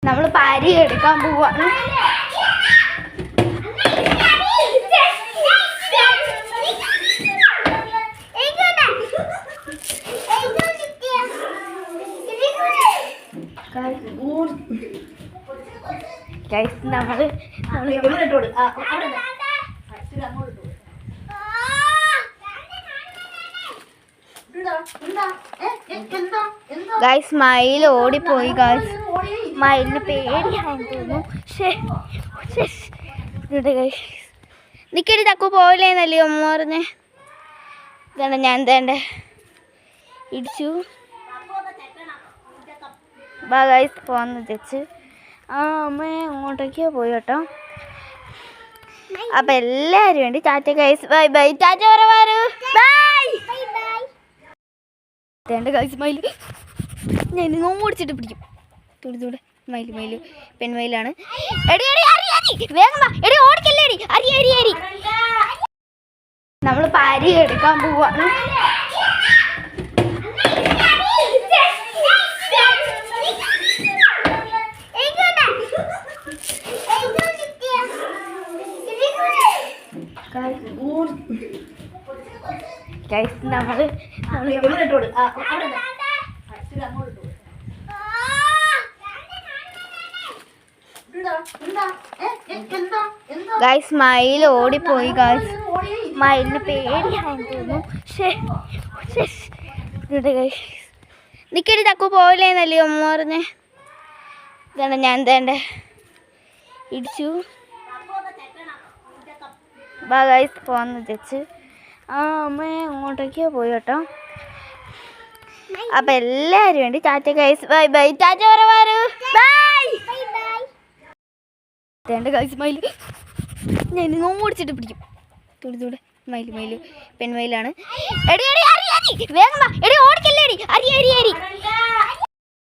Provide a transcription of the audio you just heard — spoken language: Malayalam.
നമ്മൾ പാരി എടുക്കാൻ പോവാണ്. ഗൈസ് മയിൽ ഓടിപ്പോയി. ഗൈസ് മയിലിന് പേടിയാണെന്ന് തോന്നുന്നു. നിക്കടി തക്കു പോയില്ലേന്നല്ലേ അമ്മ പറഞ്ഞേ. ഇതാണ് ഞാൻ തേണ്ട ഇടിച്ചു. ബാ ഗൈസ് പോന്ന് വെച്ച് അമ്മ അങ്ങോട്ടേക്ക് പോയി കേട്ടോ. അപ്പം എല്ലാവരും വേണ്ടി tata guys. Bye bye. Tata പറവാറ്. ബൈ തേണ്ട ഗൈസ് മയിൽ ഞാൻ ഓടിച്ചിട്ട് പിടിക്കും. തുടിത്തൂടെ മയിൽ പെൺമയിലാണ്. നമ്മൾ പാരി എടുക്കാൻ പോവാണ്. ഗൈസ് മയിൽ ഓടിപ്പോയി. ഗൈസ് മയിലിന് പേടിയാണെന്ന് തോന്നുന്നു. നിക്കടി തക്കു പോയില്ലേന്നല്ലേ അമ്മ പറഞ്ഞേ. ഇതാണ് ഞാൻ തേണ്ട ഇടിച്ചു. ബാ ഗൈസ് പോന്ന് വെച്ച് അമ്മ അങ്ങോട്ടേക്ക് പോയി കേട്ടോ. അപ്പം എല്ലാവരും വേണ്ടി tata guys. Bye bye. Tata പറവാറ്. ബൈ തേണ്ട ഗൈസ് മയിൽ ഞാൻ ഓടിച്ചിട്ട് പിടിക്കും. തുടിത്തൂടെ മയിൽ പെൺമയിലാണ്. വേഗം ഓടിക്കല്ലേ.